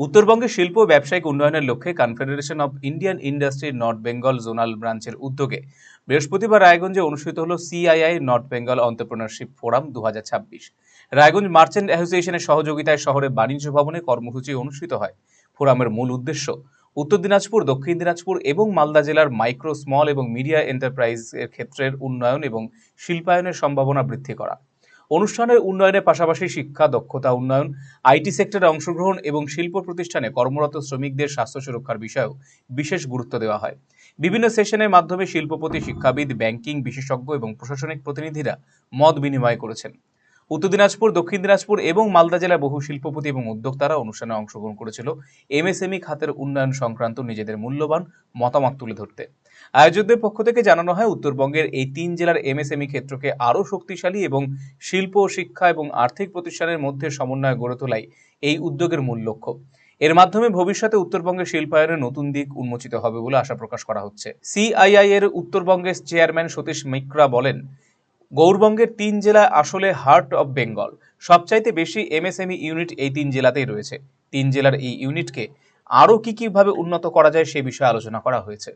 উত্তরবঙ্গে শিল্প ও ব্যবসায়িক উন্নয়নের লক্ষ্যে confederation of Indian industry north Bengal zonal ব্রাঞ্চের উদ্যোগে বৃহস্পতিবার রায়গঞ্জে অনুষ্ঠিত হল CII north Bengal entrepreneurship forum 2026। Raiganj merchant অ্যাসোসিয়েশনের সহযোগিতায় শহরে বাণিজ্য ভবনে কর্মসূচি অনুষ্ঠিত হয়। ফোরামের মূল উদ্দেশ্য উত্তর দিনাজপুর, দক্ষিণ দিনাজপুর এবং মালদা জেলার মাইক্রো, স্মল এবং মিডিয়া এন্টারপ্রাইজের ক্ষেত্রের উন্নয়ন এবং শিল্পায়নের সম্ভাবনা বৃদ্ধি করা। অনুষ্ঠানের উন্নয়নের পাশাপাশি শিক্ষা, দক্ষতা উন্নয়ন, আইটি সেক্টরে অংশগ্রহণ এবং শিল্প প্রতিষ্ঠানে কর্মরত শ্রমিকদের স্বাস্থ্য সুরক্ষার বিষয়েও বিশেষ গুরুত্ব দেওয়া হয়। বিভিন্ন সেশনের মাধ্যমে শিল্পপতি, শিক্ষাবিদ, ব্যাংকিং বিশেষজ্ঞ এবং প্রশাসনিক প্রতিনিধিরা মত বিনিময় করেছেন। উত্তর দিনাজপুর, দক্ষিণ দিনাজপুর এবং মালদা জেলার বহু শিল্পপতি এবং উদ্যোক্তারা অনুষ্ঠানে অংশগ্রহণ করেছিল এমএসএমই খাতের উন্নয়ন সংক্রান্ত নিজেদের মূল্যবান মতামত তুলে ধরতে। আয়োজকদের পক্ষ থেকে জানানো হয়, উত্তরবঙ্গের এই 3 জেলার এমএসএমই ক্ষেত্রকে আরও শক্তিশালী এবং শিল্প, শিক্ষা এবং আর্থিক প্রতিষ্ঠানের মধ্যে সমন্বয় গড়ে তোলাই এই উদ্যোগের মূল লক্ষ্য। এর মাধ্যমে ভবিষ্যতে উত্তরবঙ্গের শিল্পায়নের নতুন দিক উন্মোচিত হবে বলে আশা প্রকাশ করা হচ্ছে। সিআইআই এর উত্তরবঙ্গের চেয়ারম্যান সতীশ মিশ্রা বলেন, গৌরবঙ্গের 3 জেলা আসলে হার্ট অব বেঙ্গল। সবচাইতে বেশি এমএসএমই ইউনিট এই 3 জেলাতেই রয়েছে। 3 জেলার এই ইউনিটকে আরও কিভাবে উন্নত করা যায় সে বিষয়ে আলোচনা করা হয়েছে।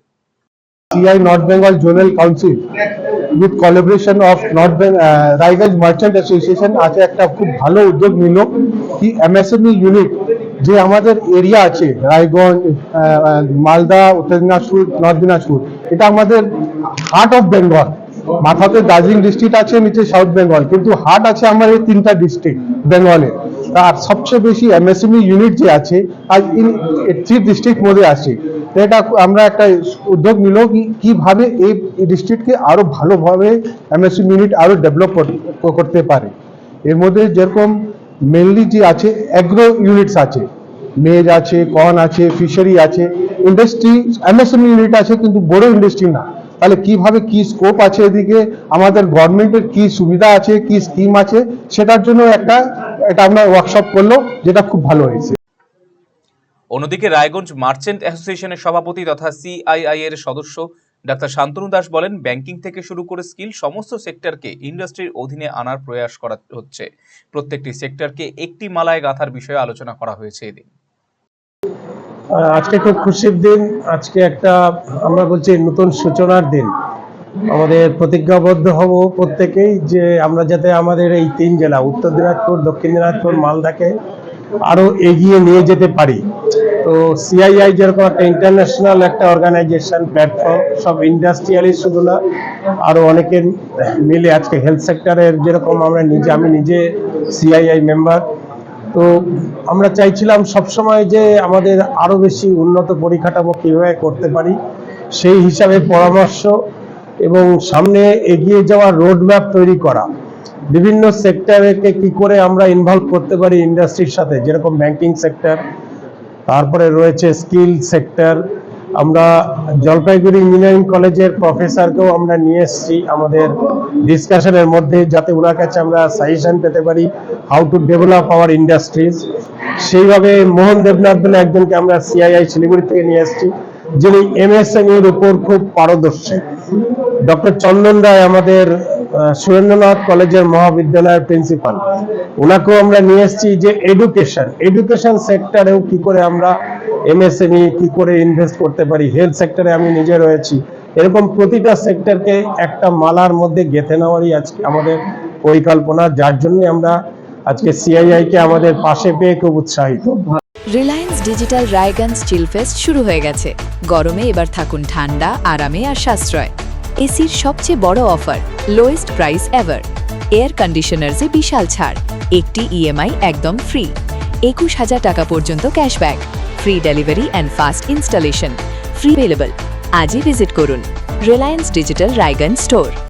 CI North Bengal Zonal Council with collaboration of Raiganj merchant association আজ একটা খুব ভালো উদ্যোগ নিল কি এমএসএমই ইউনিট যে আমাদের এরিয়া আছে রায়গঞ্জ, মালদা, উত্তর দিনাজপুর, নর্থ দিনাজপুর, এটা আমাদের হার্ট অফ বেঙ্গল। মাথাতে দার্জিলিং ডিস্ট্রিক্ট আছে, নিচে সাউথ বেঙ্গল, কিন্তু হার্ট আছে আমার এই 3টা ডিস্ট্রিক্ট বেঙ্গলে। আর সবচেয়ে বেশি এমএসএমই ইউনিট যে আছে আজ 3 ডিস্ট্রিক্ট মধ্যে আছে। এটা আমরা একটা উদ্যোগ নিল কিভাবে এই ডিস্ট্রিক্টকে আরো ভালোভাবে এমএসএমই ইউনিট আরো ডেভেলপ করতে পারে। এর মধ্যে যেরকম মেনলি যে আছে অ্যাগ্রো ইউনিটস আছে, মেজ আছে, কর্ন আছে, ফিশারি আছে, ইন্ডাস্ট্রি এমএসএমই ইউনিট আছে, কিন্তু বড় ইন্ডাস্ট্রি না। তাহলে কিভাবে কি স্কোপ আছে, এদিকে আমাদের গভর্নমেন্টের কি সুবিধা আছে, কি স্কিম আছে, সেটার জন্য এটা আমরা ওয়ার্কশপ করলো, যেটা খুব ভালো হয়েছে। অন্যদিকে রায়গঞ্জ মার্চেন্ট অ্যাসোসিয়েশনের সভাপতি তথা সিআইআই এর সদস্য ডাক্তার শান্তনু দাস বলেন, ব্যাংকিং থেকে শুরু করে স্কিল সমস্ত সেক্টরকে ইন্ডাস্ট্রির অধীনে আনার প্রয়াস করা হচ্ছে। প্রত্যেকটি সেক্টরকে একটি মালায় গাঁথার বিষয়ে আলোচনা করা হয়েছে এদিন। আজকে খুব খুশির দিন। আজকে একটা আমরা বলছি নতুন সূচনার দিন। আমাদের প্রতিজ্ঞাবদ্ধ হব প্রত্যেকেই যে আমরা যাতে আমাদের এই 3 জেলা উত্তর দিনাজপুর, দক্ষিণ দিনাজপুর, মালদাকে আরো এগিয়ে নিয়ে যেতে পারি। তো সিআইআই যেরকম একটা ইন্টারন্যাশনাল একটা অর্গানাইজেশন, প্ল্যাটফর্ম, সব ইন্ডাস্ট্রিয়ালিস্ট শুধু না, আরো অনেকের মিলে আজকে হেলথ সেক্টরের যেরকম আমি নিজে সিআইআই মেম্বার। তো আমরা চাইছিলাম সবসময় যে আমাদের আরো বেশি উন্নত পরিকাঠামো কিভাবে করতে পারি, সেই হিসাবে পরামর্শ এবং সামনে এগিয়ে যাওয়ার রোডম্যাপ তৈরি করা। বিভিন্ন সেক্টরকে কি করে আমরা ইনভলভ করতে পারি ইন্ডাস্ট্রির সাথে, যেরকম ব্যাংকিং সেক্টর, তারপরে রয়েছে স্কিল সেক্টর। আমরা জলপাইগুড়ি ইঞ্জিনিয়ারিং কলেজের প্রফেসরকেও আমরা নিয়ে এসেছি আমাদের ডিসকাশনের মধ্যে, যাতে ওনার কাছে আমরা সাজেশন পেতে পারি how to develop hour industries. সেইভাবে মোহন দেবনাথ বলে একজনকে আমরা সিআইআই শিলিগুড়ি থেকে নিয়ে এসেছি, যিনি এমএসএমই এর উপর খুব পারদর্শী। ডক্টর চন্দন রায় আমাদের সুরেন্দ্রনাথ কলেজের মহাবিদ্যালয়ের প্রিন্সিপাল, ওনাকেও আমরা নিয়ে এসেছি যে এডুকেশন সেক্টরেও কি করে আমরা এমএসএমই কি করে ইনভেস্ট করতে পারি। হেলথ সেক্টরে আমি নিজে রয়েছি। এরকম প্রতিটা সেক্টরকে একটা মালার মধ্যে গেঁথে নেওয়ারই আজকে আমাদের পরিকল্পনা, যার জন্য আমরা আজকে সিআইআই কে আমাদের পাশে পেয়ে খুব উৎসাহিত। রিলায়েন্স ডিজিটাল রায়গঞ্জ চিলফেস্ট শুরু হয়ে গেছে। গরমে এবার থাকুন ঠান্ডা, আরামে আর সাশ্রয়। এসির সবচেয়ে বড় offer, lowest price ever. Air কন্ডিশনার্সে বিশাল ছাড়, একটি ইএমআই একদম ফ্রি, 21,000 টাকা পর্যন্ত cashback, free delivery and fast installation, free available. আজই ভিজিট করুন রিলায়েন্স ডিজিটাল রায়গঞ্জ স্টোর।